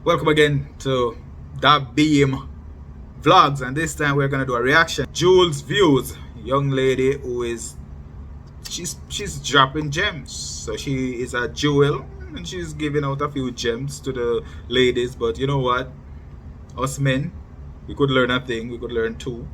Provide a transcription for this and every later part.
Welcome again to Da Beam Vlogs, and this time we're gonna do a reaction. Jules Views, young lady who is she's dropping gems. So she is a jewel and she's giving out a few gems to the ladies. But you know what? Us men, we could learn a thing, we could learn too.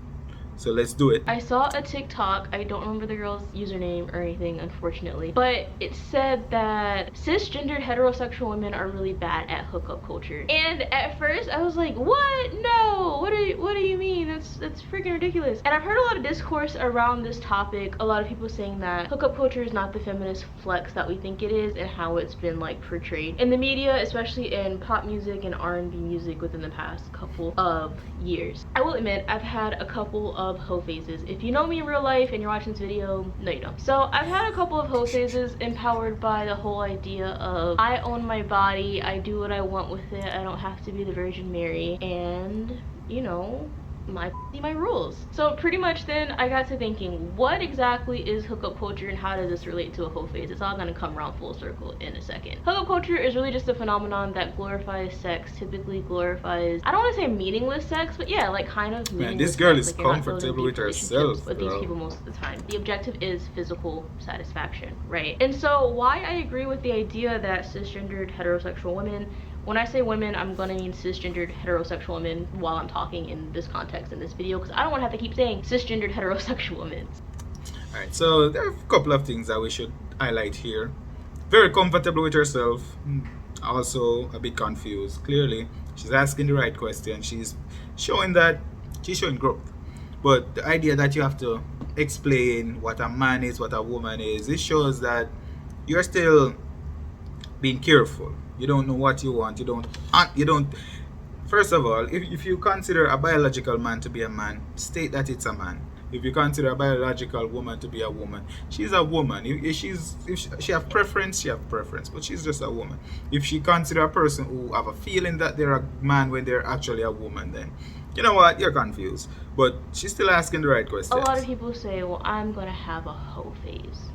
So let's do it. I saw a TikTok, I don't remember the girl's username or anything, unfortunately, but it said that cisgendered heterosexual women are really bad at hookup culture. And at first I was like, what? No, what do you mean? That's freaking ridiculous. And I've heard a lot of discourse around this topic, a lot of people saying that hookup culture is not the feminist flex that we think it is, and how it's been like portrayed in the media, especially in pop music and R&B music within the past couple of years. I will admit, I've had a couple of hoe phases. If you know me in real life and you're watching this video, no you don't. So I've had a couple of hoe phases empowered by the whole idea of I own my body, I do what I want with it, I don't have to be the Virgin Mary, and you know, my rules. So pretty much then I got to thinking, what exactly is hookup culture and how does this relate to a whole phase? It's all gonna come around full circle in a second. Hookup culture is really just a phenomenon that glorifies sex, typically glorifies, I don't want to say meaningless sex, but yeah, like kind of meaningless. Man, this girl sex. is Like, comfortable with herself, with these people most of the time. The objective is physical satisfaction, right? And so why I agree with the idea that cisgendered heterosexual women, when I say women, I'm gonna mean cisgendered heterosexual women while I'm talking in this context in this video, because I don't want to have to keep saying cisgendered heterosexual women. Alright, so there are a couple of things that we should highlight here. Very comfortable with herself, also a bit confused. Clearly, she's asking the right question. She's showing growth. But the idea that you have to explain what a man is, what a woman is, it shows that you're still being careful. You don't know what you want. You don't. First of all, if you consider a biological man to be a man, state that it's a man. If you consider a biological woman to be a woman, she's a woman. If she have preference, she have preference, but she's just a woman. If she consider a person who have a feeling that they're a man when they're actually a woman, then you know what, you're confused. But she's still asking the right questions. A lot of people say, well, I'm gonna have a hoe phase.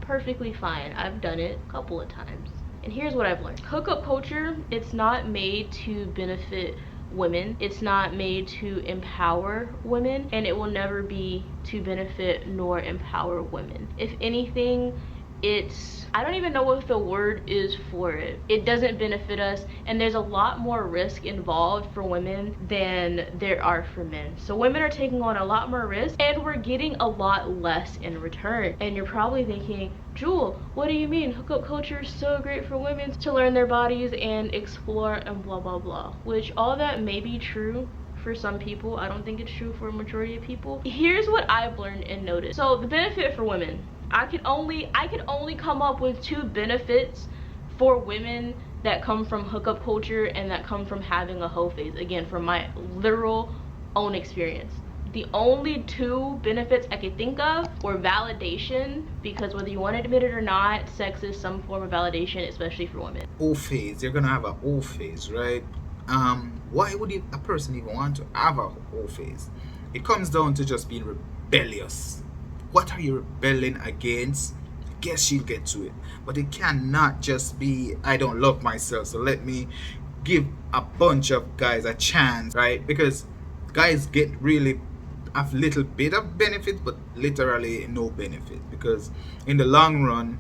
Perfectly fine. I've done it a couple of times. And here's what I've learned. Hookup culture, it's not made to benefit women. It's not made to empower women, and it will never be to benefit nor empower women. If anything, I don't even know what the word is for it. It doesn't benefit us, and there's a lot more risk involved for women than there are for men. So women are taking on a lot more risk, and we're getting a lot less in return. And you're probably thinking, Jewel, what do you mean? Hookup culture is so great for women to learn their bodies and explore and blah blah blah. Which all that may be true for some people. I don't think it's true for a majority of people. Here's what I've learned and noticed. So the benefit for women, I could only come up with 2 benefits for women that come from hookup culture and that come from having a hoe phase. Again, from my literal own experience. The only 2 benefits I could think of were validation, because whether you want to admit it or not, sex is some form of validation, especially for women. O phase, you're gonna have a O phase, right? Why would a person even want to have a O phase? It comes down to just being rebellious. What are you rebelling against? I guess she'll get to it. But it cannot just be, I don't love myself, so let me give a bunch of guys a chance, right? Because guys get really a little bit of benefit, but literally no benefit. Because in the long run,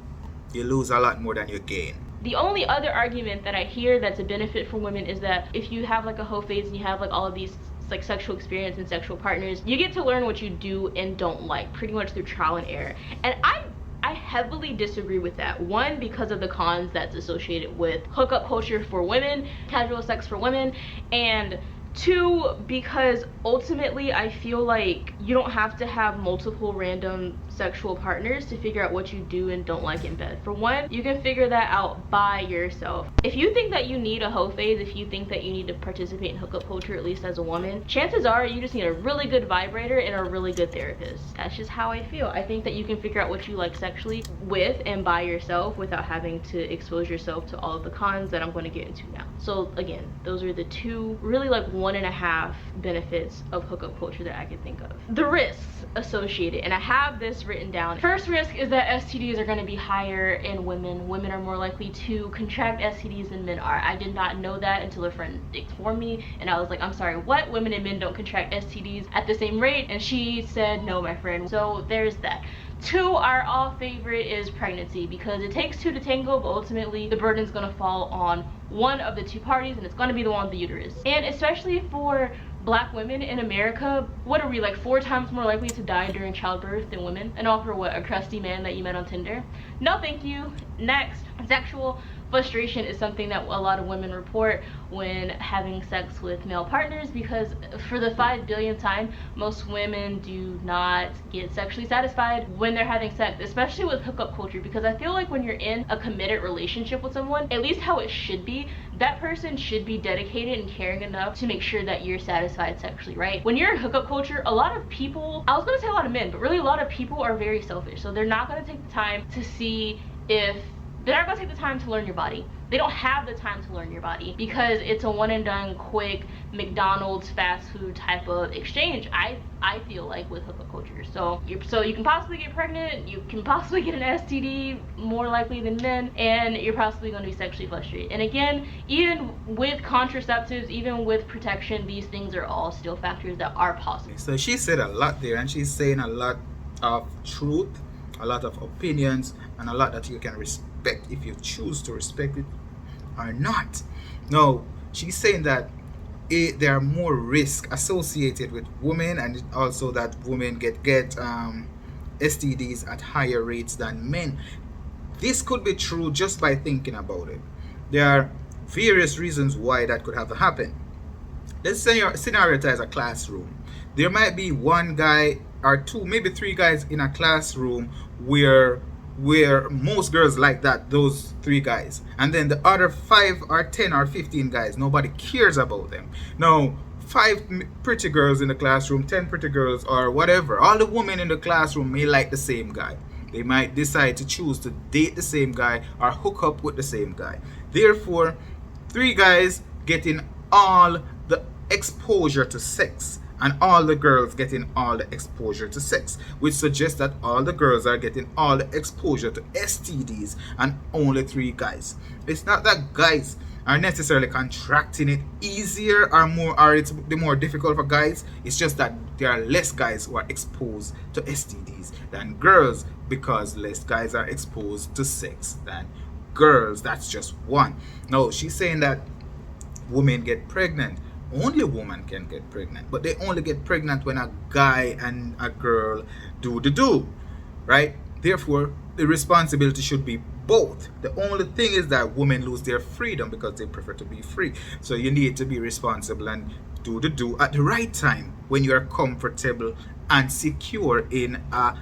you lose a lot more than you gain. The only other argument that I hear that's a benefit for women is that if you have like a hoe phase and you have like all of these like sexual experience and sexual partners, you get to learn what you do and don't like pretty much through trial and error. And I heavily disagree with that. One, because of the cons that's associated with hookup culture for women, casual sex for women, and 2, because ultimately I feel like you don't have to have multiple random sexual partners to figure out what you do and don't like in bed. For one, you can figure that out by yourself. If you think that you need a hoe phase, if you think that you need to participate in hookup culture, at least as a woman, chances are you just need a really good vibrator and a really good therapist. That's just how I feel. I think that you can figure out what you like sexually with and by yourself without having to expose yourself to all of the cons that I'm going to get into now. So again, those are the 2, really like 1.5 benefits of hookup culture that I can think of. The risks associated, and I have this written down. First risk is that STDs are going to be higher in women. Women are more likely to contract STDs than men are. I did not know that until a friend informed me, and I was like, I'm sorry, what? Women and men don't contract STDs at the same rate? And she said, no, my friend. So there's that. Two, our all favorite is pregnancy, because it takes two to tango, but ultimately the burden's gonna fall on one of the two parties, and it's gonna be the one with the uterus. And especially for Black women in America, what are we, like 4 times more likely to die during childbirth than women? And all for what? A crusty man that you met on Tinder? No thank you. Next, sexual frustration is something that a lot of women report when having sex with male partners, because for the 5 billionth time, most women do not get sexually satisfied when they're having sex, especially with hookup culture, because I feel like when you're in a committed relationship with someone, at least how it should be, that person should be dedicated and caring enough to make sure that you're satisfied sexually, right? When you're in hookup culture, a lot of people, I was gonna say a lot of men, but really a lot of people are very selfish, so they're not gonna take the time to see if they're not gonna take the time to learn your body. They don't have the time to learn your body because it's a one and done, quick McDonald's fast food type of exchange. I feel like with hookup culture. So you can possibly get pregnant, you can possibly get an STD more likely than men, and you're possibly going to be sexually frustrated. And again, even with contraceptives, even with protection, these things are all still factors that are possible. So she said a lot there, and she's saying a lot of truth, a lot of opinions, and a lot that you can respect if you choose to respect it or not. No, she's saying that there are more risk associated with women, and also that women get STDs at higher rates than men. This could be true just by thinking about it. There are various reasons why that could have happened. Let's say your scenario is a classroom. There might be one guy or two, maybe three guys in a classroom where most girls like those three guys, and then the other 5 or 10 or 15 guys, nobody cares about them. Now, 5 pretty girls in the classroom, 10 pretty girls, or whatever, all the women in the classroom may like the same guy. They might decide to choose to date the same guy or hook up with the same guy. Therefore, 3 guys getting all the exposure to sex, and all the girls getting all the exposure to sex, which suggests that all the girls are getting all the exposure to STDs and only 3 guys. It's not that guys are necessarily contracting it easier or more, or it's the more difficult for guys. It's just that there are less guys who are exposed to STDs than girls, because less guys are exposed to sex than girls. That's just one. No, she's saying that women get pregnant. Only a woman can get pregnant, but they only get pregnant when a guy and a girl do, right? Therefore, the responsibility should be both. The only thing is that women lose their freedom because they prefer to be free. So you need to be responsible and do at the right time when you are comfortable and secure in a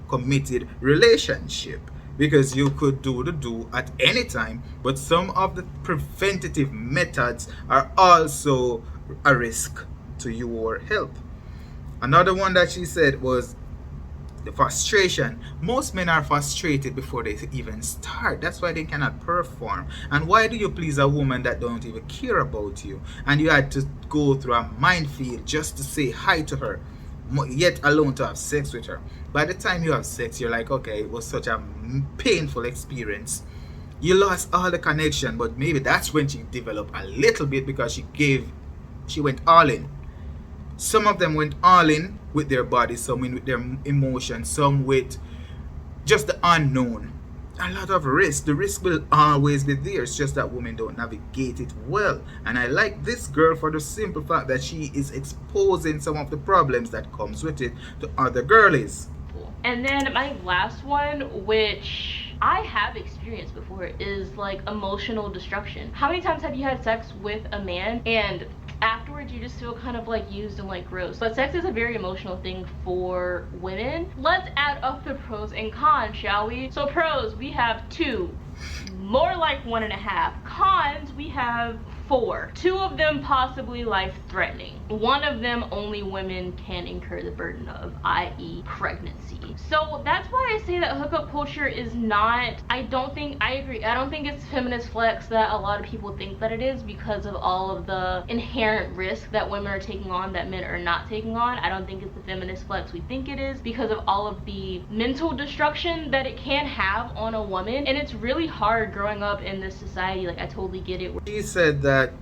committed relationship, because you could do at any time, but some of the preventative methods are also a risk to your health. Another one that she said was the frustration. Most men are frustrated before they even start. That's why they cannot perform. And why do you please a woman that don't even care about you, and you had to go through a minefield just to say hi to her, yet alone to have sex with her? By the time you have sex, you're like, okay, it was such a painful experience. You lost all the connection, but maybe that's when she developed a little bit, because she went all in. Some of them went all in with their body, some with their emotions, some with just the unknown. A lot of risk. The risk will always be there. It's just that women don't navigate it well. And I like this girl for the simple fact that she is exposing some of the problems that comes with it to other girlies. And then my last one, which I have experienced before, is like emotional destruction. How many times have you had sex with a man and afterwards you just feel kind of like used and like gross? But sex is a very emotional thing for women. Let's add up the pros and cons, shall we? So pros, we have 2, more like 1.5. Cons, we have 4. 2 of them possibly life-threatening. 1 of them only women can incur the burden of, i.e. pregnancy. So that's why I say that hookup culture is not, I agree, I don't think it's feminist flex that a lot of people think that it is, because of all of the inherent risk that women are taking on that men are not taking on. I don't think it's the feminist flex we think it is, because of all of the mental destruction that it can have on a woman. And it's really hard growing up in this society. Like, I totally get it. She said that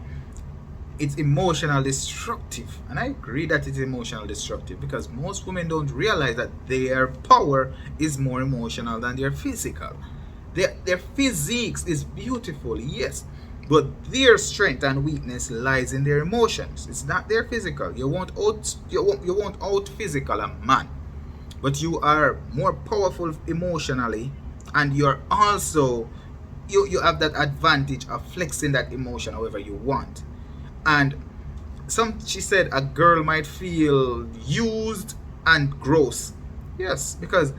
it's emotional destructive, and I agree that it's emotional destructive, because most women don't realize that their power is more emotional than their physical. Their physiques is beautiful, yes, but their strength and weakness lies in their emotions. It's not their physical. You won't out physical a man, but you are more powerful emotionally, and you're also, you have that advantage of flexing that emotion however you want. And she said a girl might feel used and gross. Yes, because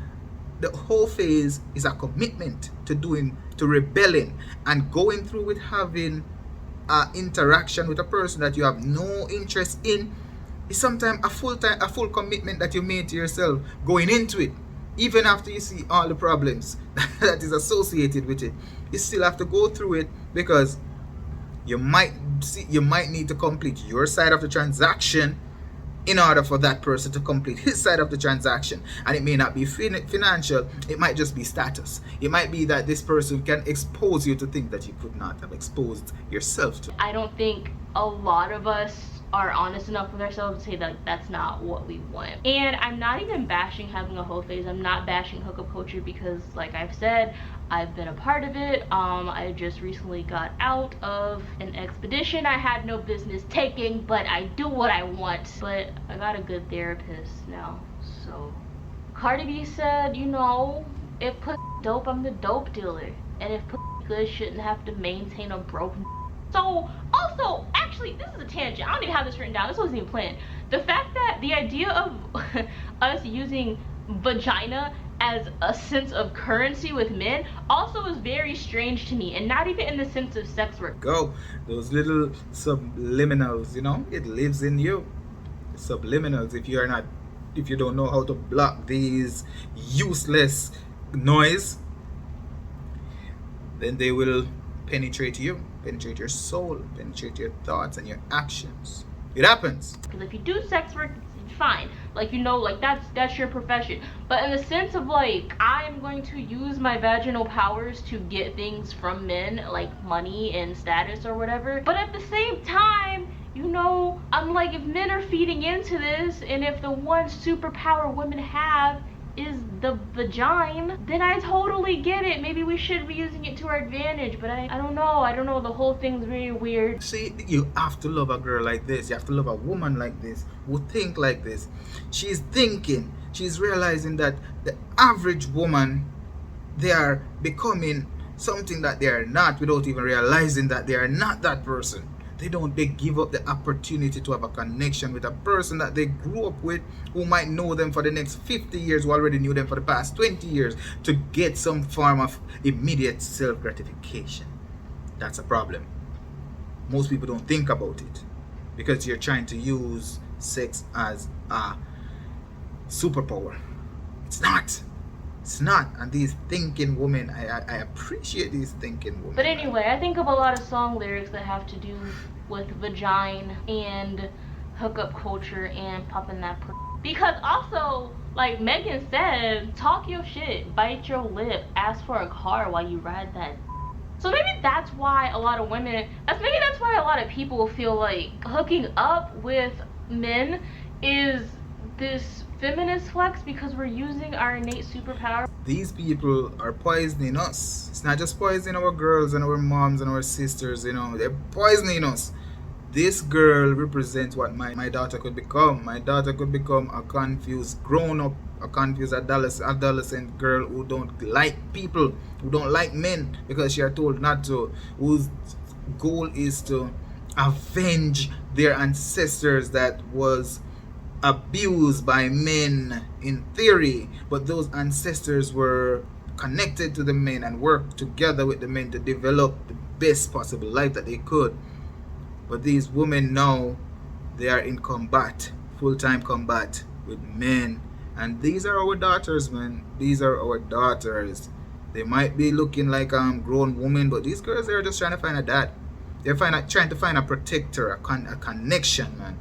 the whole phase is a commitment to rebelling and going through with having interaction with a person that you have no interest in. Is sometimes a full commitment that you made to yourself going into it. Even after you see all the problems that is associated with it, you still have to go through it, because you might need to complete your side of the transaction in order for that person to complete his side of the transaction. And it may not be financial, it might just be status. It might be that this person can expose you to things that you could not have exposed yourself to. I don't think a lot of us are honest enough with ourselves to say that that's not what we want. And I'm not even bashing having a whole phase. I'm not bashing hookup culture, because like I've said, I've been a part of it. I just recently got out of an expedition I had no business taking, but I do what I want. But I got a good therapist now. So Cardi B said, if pussy dope, I'm the dope dealer. And if pussy good, shouldn't have to maintain a broken. So, also, actually, this is a tangent. I don't even have this written down. This wasn't even planned. The fact that the idea of us using vagina as a sense of currency with men also is very strange to me, and not even in the sense of sex work. Go. Those little subliminals, it lives in you. Subliminals, if you don't know how to block these useless noise, then they will penetrate your soul, penetrate your thoughts and your actions. It happens. Because if you do sex work, it's fine. Like, that's your profession. But in the sense of, like, I am going to use my vaginal powers to get things from men, like money and status or whatever. But at the same time, I'm like, if men are feeding into this, and if the one superpower women have is the vagina, then I totally get it. Maybe we should be using it to our advantage, but I don't know. The whole thing's very weird. See, you have to love a girl like this. You have to love a woman like this, who think like this. She's realizing that the average woman, they are becoming something that they are not, without even realizing that they are not that person. They give up the opportunity to have a connection with a person that they grew up with, who might know them for the next 50 years, who already knew them for the past 20 years, to get some form of immediate self-gratification. That's a problem. Most people don't think about it, because you're trying to use sex as a superpower. It's not. And these thinking women, I appreciate these thinking women. But anyway, I think of a lot of song lyrics that have to do with vagina and hookup culture and popping that because also, like Megan said, talk your shit, bite your lip, ask for a car while you ride that. So maybe that's why a lot of women, that's why a lot of people feel like hooking up with men is this feminist flex, because we're using our innate superpower. These people are poisoning us. It's not just poisoning our girls and our moms and our sisters, they're poisoning us. This girl represents what my daughter could become. My daughter could become a confused grown-up, a confused adolescent girl who don't like people, who don't like men because she are told not to, whose goal is to avenge their ancestors that was abused by men in theory, but those ancestors were connected to the men and worked together with the men to develop the best possible life that they could. But these women now, they are in combat, full-time combat with men. And these are our daughters, man. These are our daughters. They might be looking like grown women, but these girls, they're just trying to find a dad. Trying to find a protector, a connection, man.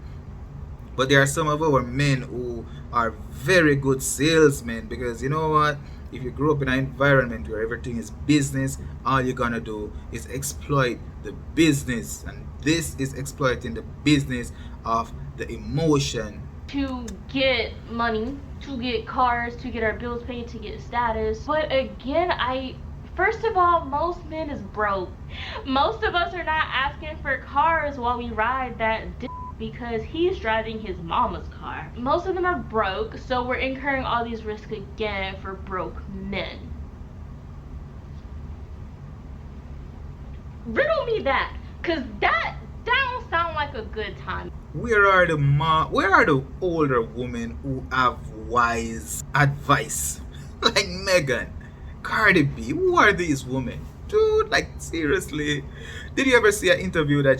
But there are some of our men who are very good salesmen, because you know what? If you grow up in an environment where everything is business, all you're gonna do is exploit the business. And this is exploiting the business of the emotion. To get money, to get cars, to get our bills paid, to get status. But again, first of all, most men is broke. Most of us are not asking for cars while we ride that because he's driving his mama's car. Most of them are broke, so we're incurring all these risks again for broke men. Riddle me that, cause that don't sound like a good time. Where are the older women who have wise advice? Like Megan, Cardi B, who are these women? Dude, like seriously. Did you ever see an interview that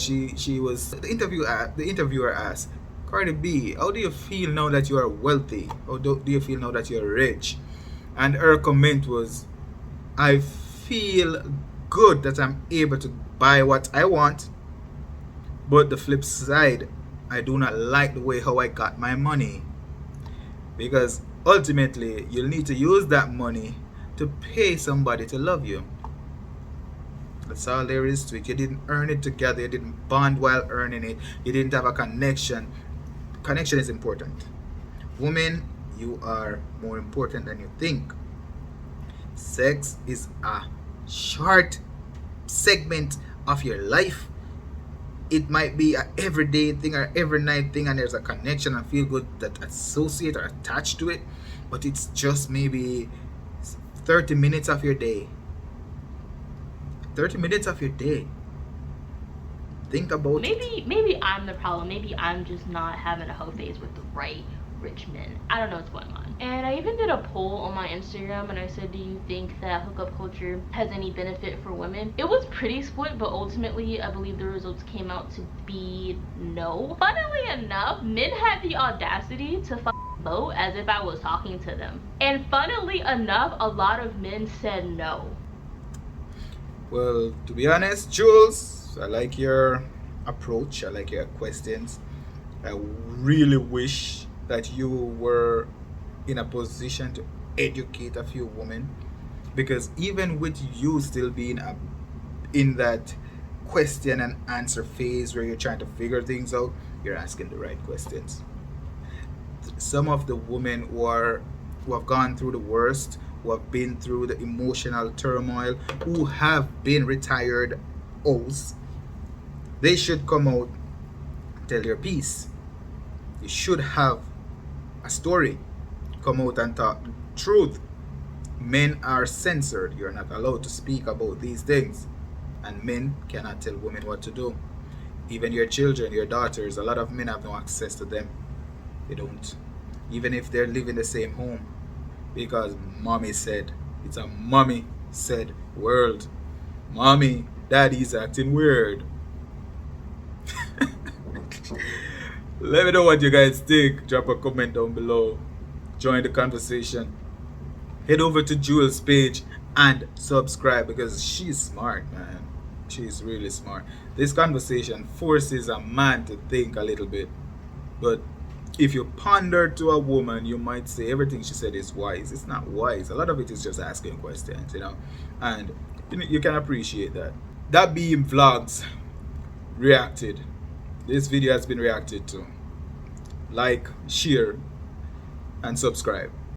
the interviewer asked, Cardi B, how do you feel now that you are wealthy? How do you feel now that you're rich? And her comment was, I feel good that I'm able to buy what I want, but the flip side, I do not like the way how I got my money. Because ultimately, you'll need to use that money to pay somebody to love you. That's all there is to it. You didn't earn it together. You didn't bond while earning it. You didn't have a connection. Connection is important. Women, you are more important than you think. Sex is a short segment of your life. It might be an everyday thing or every night thing, and there's a connection and feel good that associate or attached to it, but it's just maybe 30 minutes of your day. 30 minutes of your day. Think about it. Maybe I'm the problem. Maybe I'm just not having a hoe phase with the right rich men. I don't know what's going on. And I even did a poll on my Instagram and I said, do you think that hookup culture has any benefit for women? It was pretty split, but ultimately I believe the results came out to be no. Funnily enough, men had the audacity to vote as if I was talking to them. And funnily enough, a lot of men said no. Well, to be honest, Jules, I like your approach. I like your questions. I really wish that you were in a position to educate a few women, because even with you still being in that question and answer phase where you're trying to figure things out, you're asking the right questions. Some of the women who have gone through the worst, who have been through the emotional turmoil, who have been retired O's, they should come out, tell your piece. You should have a story. Come out and talk truth. Men are censored. You're not allowed to speak about these things. And men cannot tell women what to do. Even your children, your daughters, a lot of men have no access to them. They don't. Even if they're living the same home. Because mommy said. It's a mommy said world. Mommy, daddy's acting weird. Let me know what you guys think. Drop a comment down below. Join the conversation. Head over to Jewel's page and subscribe, because she's smart, man. She's really smart. This conversation forces a man to think a little bit. But if you ponder to a woman, you might say everything she said is wise. It's not wise. A lot of it is just asking questions, and you can appreciate that. That being vlogs reacted. This video has been reacted to. Like, share, and subscribe.